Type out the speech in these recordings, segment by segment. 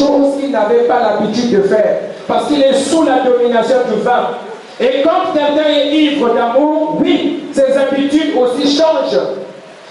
choses qu'il n'avait pas l'habitude de faire. Parce qu'il est sous la domination du vin. Et quand quelqu'un est ivre d'amour, oui, ses habitudes aussi changent.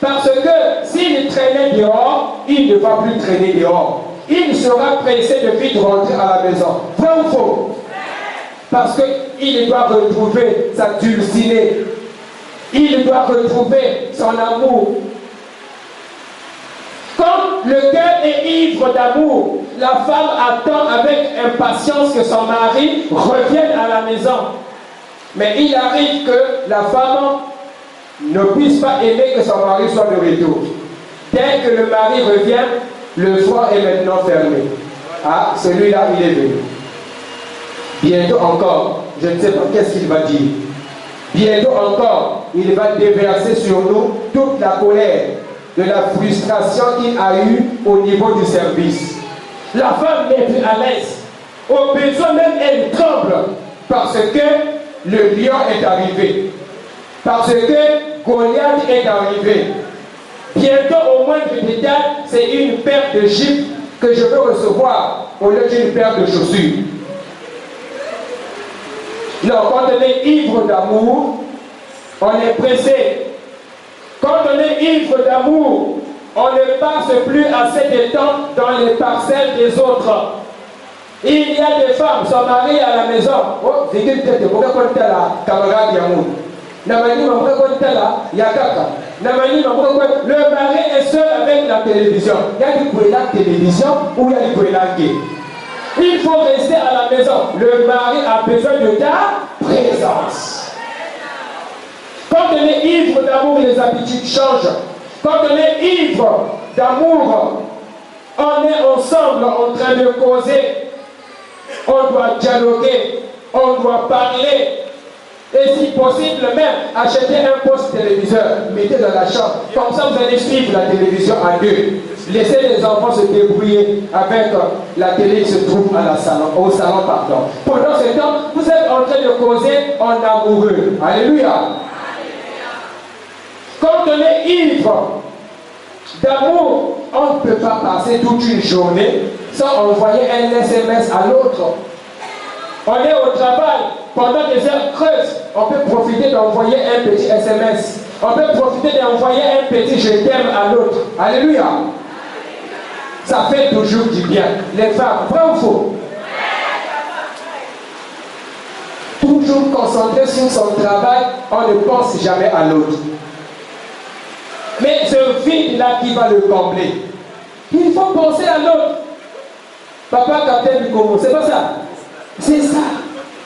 Parce que s'il traînait dehors, il ne va plus traîner dehors. Il sera pressé de vite rentrer à la maison. Vrai ou faux? Parce qu'il doit retrouver sa dulcinée. Il doit retrouver son amour. Quand le cœur est ivre d'amour, la femme attend avec impatience que son mari revienne à la maison. Mais il arrive que la femme ne puisse pas aimer que son mari soit de retour. Dès que le mari revient, le foie est maintenant fermé. Ah, celui-là, il est venu. Bientôt encore, je ne sais pas qu'est-ce qu'il va dire. Bientôt encore, il va déverser sur nous toute la colère de la frustration qu'il a eue au niveau du service. La femme n'est plus à l'aise. Au besoin même, elle tremble parce que le lion est arrivé. Parce que Goliath est arrivé. Bientôt, au moins de détail, c'est une paire de gifles que je veux recevoir au lieu d'une paire de chaussures. Non, quand on est ivre d'amour, on est pressé. Quand on est ivre d'amour, on ne passe plus assez de temps dans les parcelles des autres. Il y a des femmes, son mari à la maison. Oh, c'est une tête, pourquoi on est là, camarade Yamoun? Le mari est seul avec la télévision. Il y a du bruit la télévision ou il y a du bruit la guerre. Il faut rester à la maison. Le mari a besoin de ta présence. Quand on est ivre d'amour, les habitudes changent. Quand on est ivre d'amour, on est ensemble en train de causer. On doit dialoguer, on doit parler. Et si possible même, achetez un poste téléviseur, mettez dans la chambre. Comme ça, vous allez suivre la télévision à deux. Laissez les enfants se débrouiller avec la télé qui se trouve à la salon, au salon. Pardon. Pendant ce temps, vous êtes en train de causer en amoureux. Alléluia. Quand on est ivre d'amour, on ne peut pas passer toute une journée sans envoyer un SMS à l'autre. On est au travail, pendant des heures creuses, on peut profiter d'envoyer un petit SMS. On peut profiter d'envoyer un petit je t'aime à l'autre. Alléluia. Ça fait toujours du bien. Les femmes, vrai ou faux? Toujours concentré sur son travail, on ne pense jamais à l'autre. Mais ce vide-là qui va le combler, il faut penser à l'autre. Papa Capitaine du Congo, c'est pas ça? C'est ça.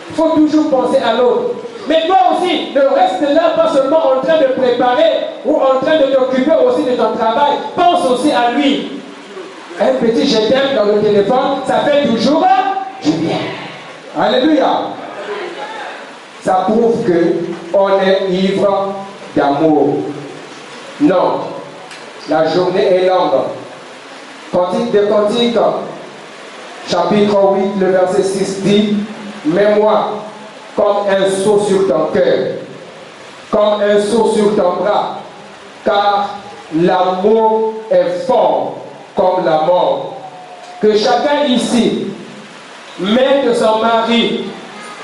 Il faut toujours penser à l'autre. Mais toi aussi, ne reste là pas seulement en train de préparer ou en train de t'occuper aussi de ton travail. Pense aussi à lui. Un petit je t'aime dans le téléphone, ça fait toujours du bien. Alléluia. Ça prouve qu'on est ivre d'amour. Non. La journée est longue. Cantique des Cantiques, chapitre 8, le verset 6 dit: mets-moi comme un sceau sur ton cœur, comme un sceau sur ton bras, car l'amour est fort comme la mort. Que chacun ici mette son mari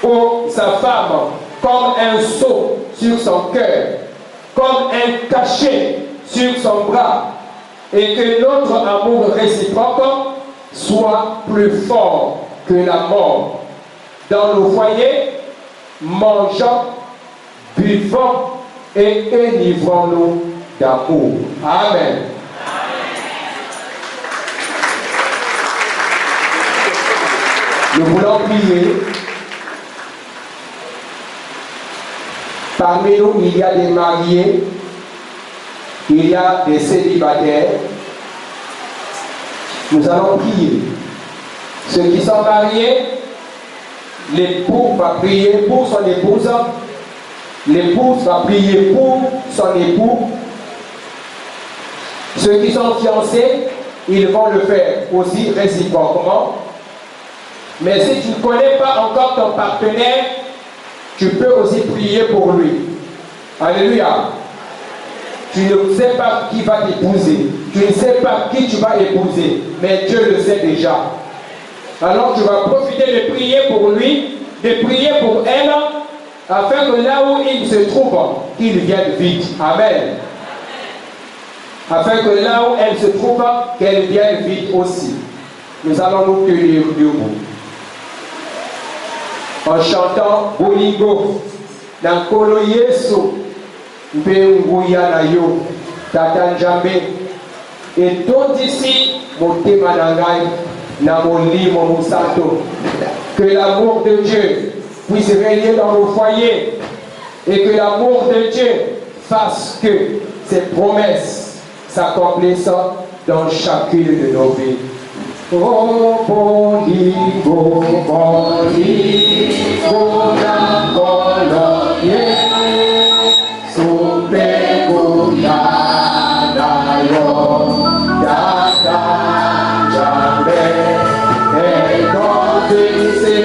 ou sa femme comme un sceau sur son cœur, comme un cachet sur son bras, et que notre amour réciproque soit plus fort que la mort. Dans nos foyers, mangeons, buvons et enivrons-nous d'amour. Amen. Nous voulons prier. Parmi nous, il y a des mariés, il y a des célibataires. Nous allons prier. Ceux qui sont mariés, l'époux va prier pour son épouse, l'épouse va prier pour son époux. Ceux qui sont fiancés, ils vont le faire aussi réciproquement. Mais si tu ne connais pas encore ton partenaire, tu peux aussi prier pour lui. Alléluia. Tu ne sais pas qui va t'épouser. Tu ne sais pas qui tu vas épouser. Mais Dieu le sait déjà. alors tu vas profiter de prier pour lui, de prier pour elle, afin que là où il se trouve, qu'il vienne vite. Amen. Afin que là où elle se trouve, qu'elle vienne vite aussi. Nous allons nous tenir debout. En chantant Bolingo, Nankolo Yesu, Mpenguya Nayo, Tata Njambe, et tout ici, Motema Nangai, Namoli Momusato, que l'amour de Dieu puisse régner dans nos foyers et que l'amour de Dieu fasse que ses promesses s'accomplissent dans chacune de nos vies. Oh, Bolingo, Bolingo, Nankolo Yesu, Mpenguya Nayo, Tata Njambe, et tout ici,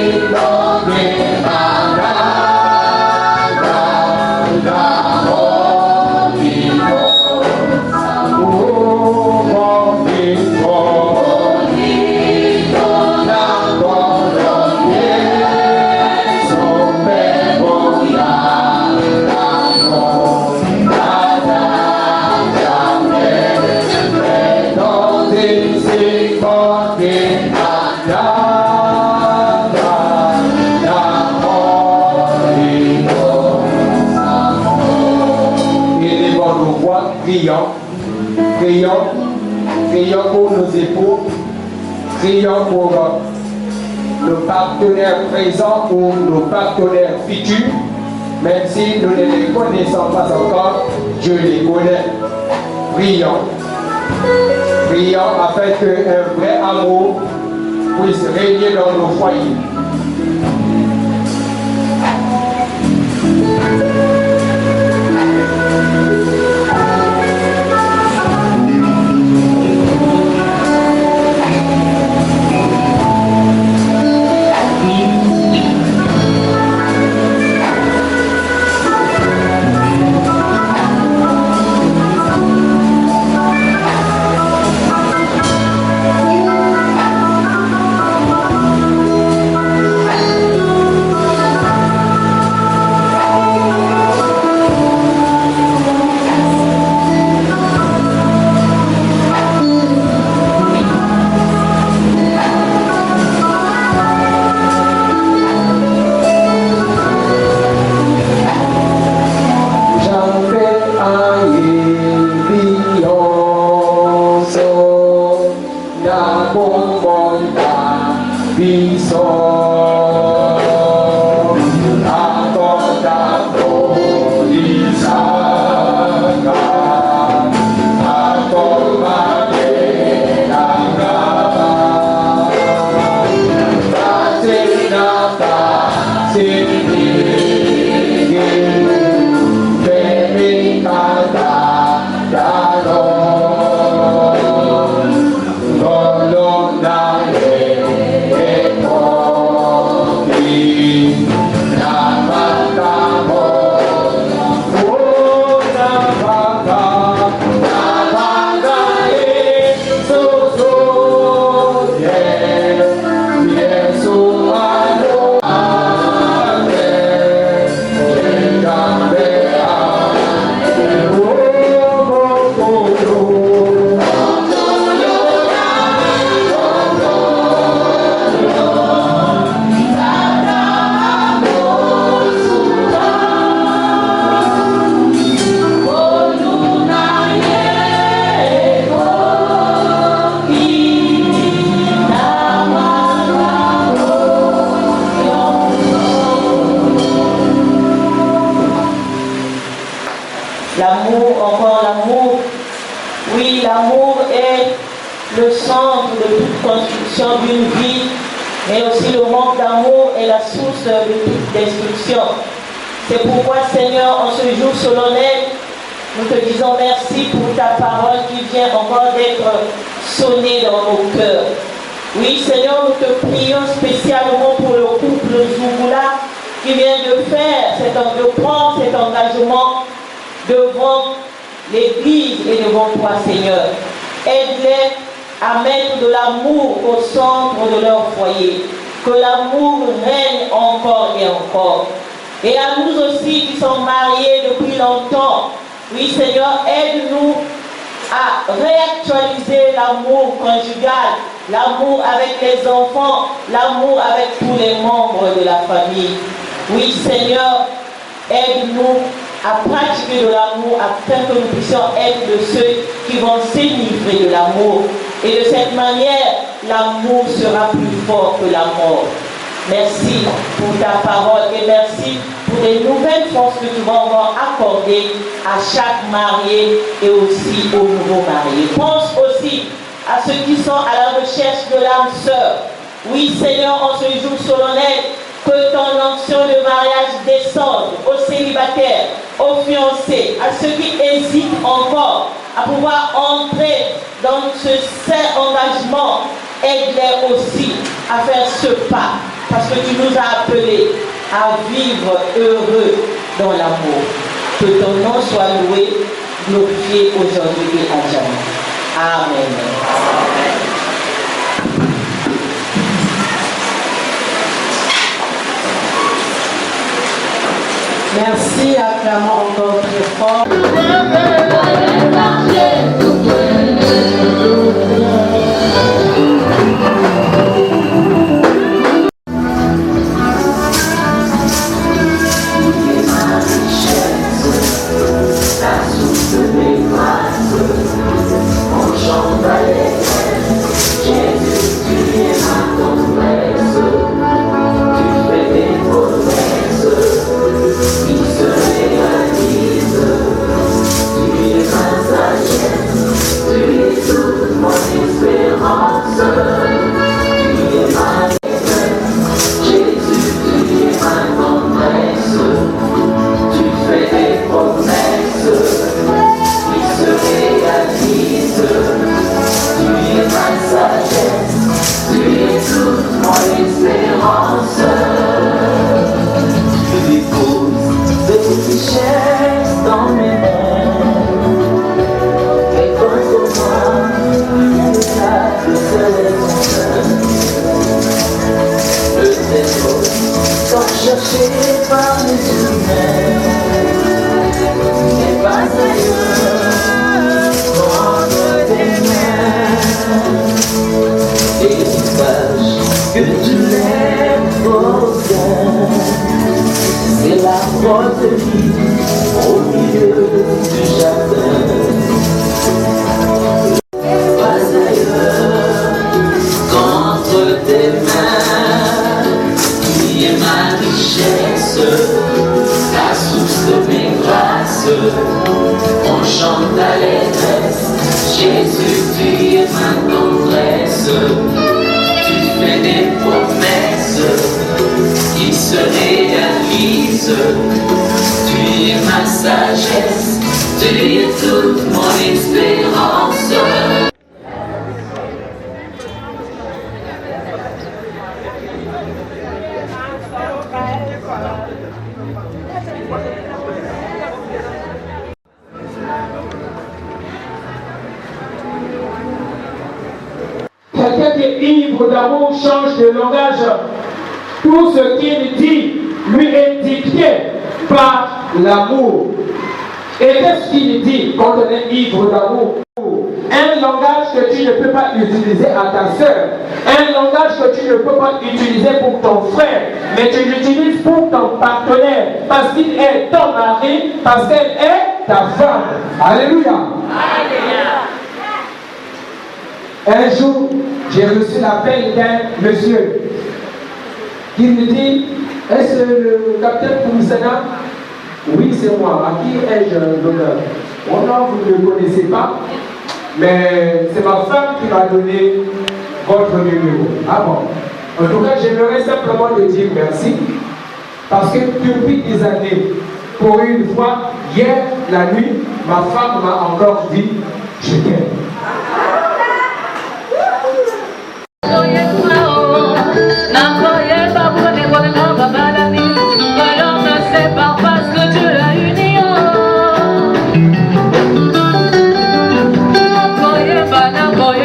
Prions pour nos époux, prions pour nos partenaires présents ou nos partenaires futurs, même si nous ne les connaissons pas encore, Dieu les connaît. Prions. Prions afin qu'un vrai amour puisse régner dans nos foyers. C'est pourquoi, Seigneur, en ce jour solennel, nous te disons merci pour ta parole qui vient encore d'être sonnée dans nos cœurs. Oui, Seigneur, nous te prions spécialement pour le couple Zougoula qui vient de prendre cet engagement devant l'Église et devant toi, Seigneur. Aide-les à mettre de l'amour au centre de leur foyer. Que l'amour règne encore et encore. Et à nous aussi qui sommes mariés depuis longtemps, oui Seigneur, aide-nous à réactualiser l'amour conjugal, l'amour avec les enfants, l'amour avec tous les membres de la famille. Oui Seigneur, aide-nous à pratiquer de l'amour afin que nous puissions être de ceux qui vont s'élivrer de l'amour. Et de cette manière, l'amour sera plus fort que la mort. Merci pour ta parole et merci pour les nouvelles forces que tu vas encore accorder à chaque marié et aussi aux nouveaux mariés. Pense aussi à ceux qui sont à la recherche de l'âme sœur. Oui Seigneur, en ce jour solennel, que ton onction de mariage descende aux célibataires, aux fiancés, à ceux qui hésitent encore à pouvoir entrer dans ce saint engagement. Aide-les aussi à faire ce pas, parce que tu nous as appelés à vivre heureux dans l'amour. Que ton nom soit loué, glorifié aujourd'hui et à jamais. Amen. Merci, acclamons encore très fort. Quelqu'un qui est ivre d'amour change de langage. Tout ce qu'il dit lui est dicté par l'amour. Et qu'est-ce qu'il dit quand on est ivre d'amour? Un langage que tu ne peux pas utiliser à ta soeur. Un langage que tu ne peux pas utiliser pour ton frère. Mais tu l'utilises pour ton partenaire. Parce qu'il est ton mari. Parce qu'elle est ta femme. Alléluia. Un jour, j'ai reçu l'appel d'un monsieur qui me dit: est-ce le capitaine Poussana? Oui, c'est moi. À qui ai-je l'honneur? Oh non, vous ne le connaissez pas, mais c'est ma femme qui m'a donné votre numéro. Ah bon? En tout cas, j'aimerais simplement te dire merci, parce que depuis des années, pour une fois, hier, la nuit, ma femme m'a encore dit: je t'aime. Boy,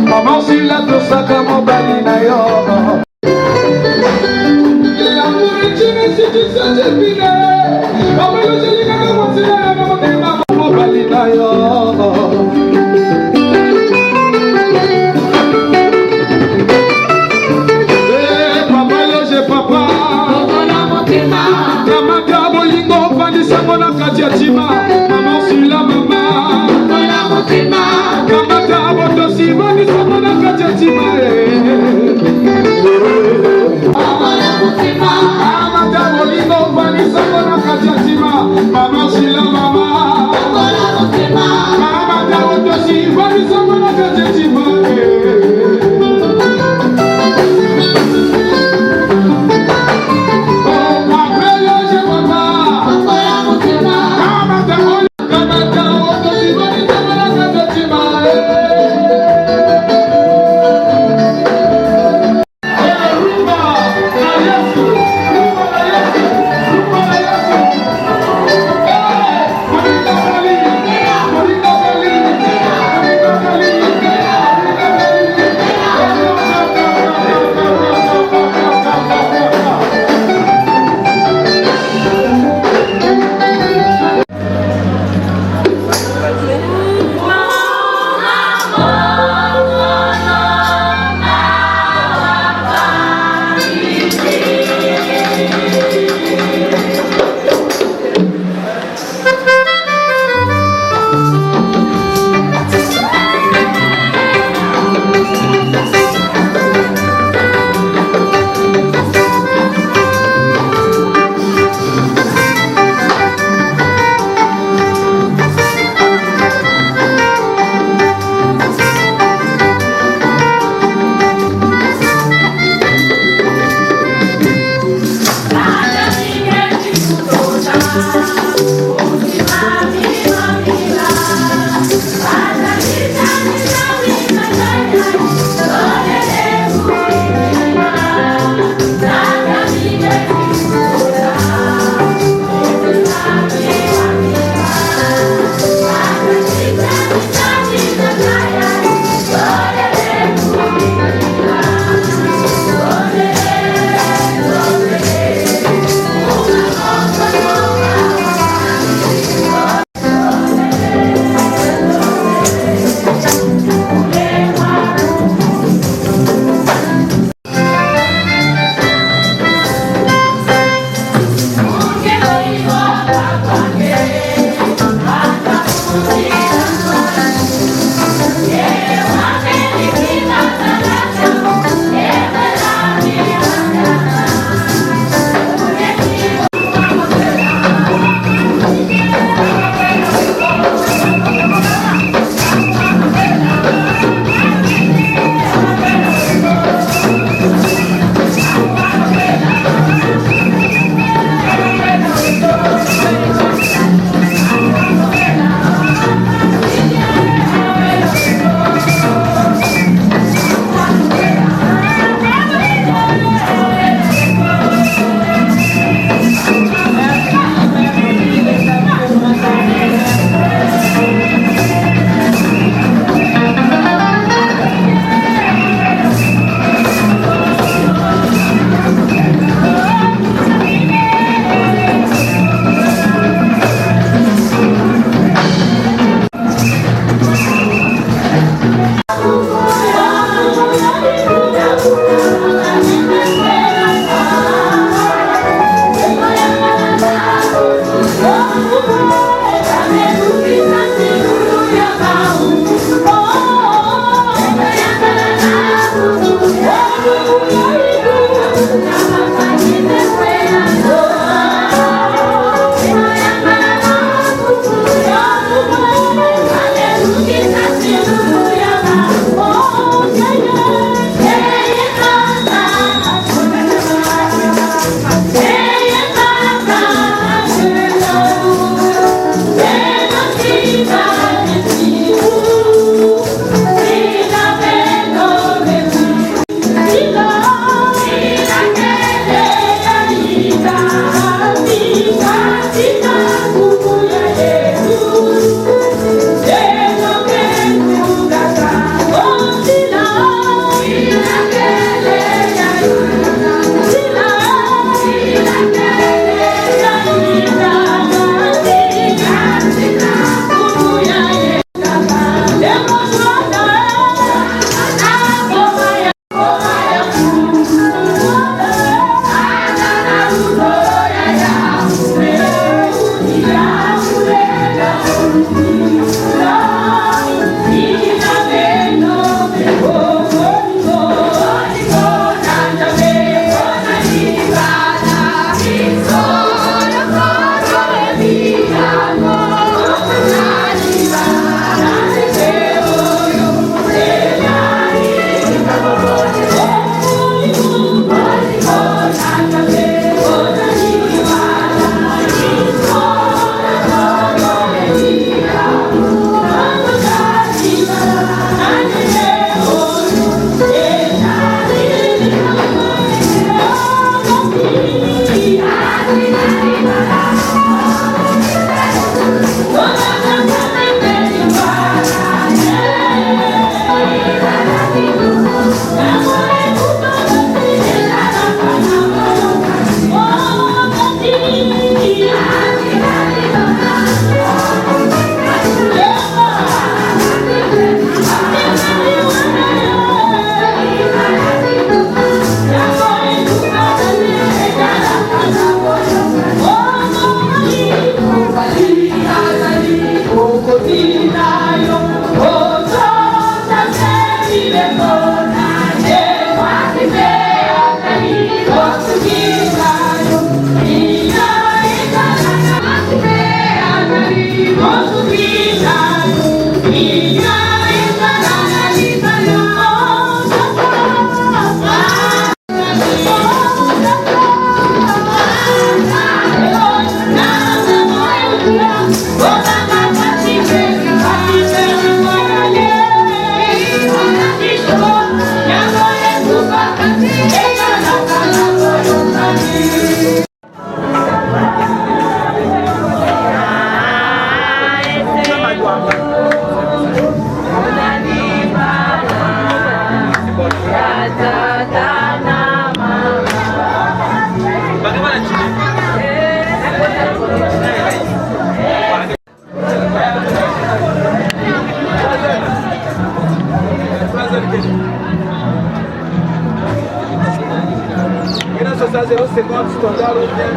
Maman si la tosaka mobali na yo. L'amour est une institution divine. Maman le joli kaka mosila ya motema mobali na yo. Papa loge papa. Kamata bolingo pandisango na kati ya tima. Maman si la mama. Kamata boto si bani sama na kati ya tima. Kamata bolingo pandisango na kati ya tima. Maman si la mama. Kamata boto si bani sama na kati ya tima. Kamata boto si bani sama na kati ya tima. seconde standard ou bien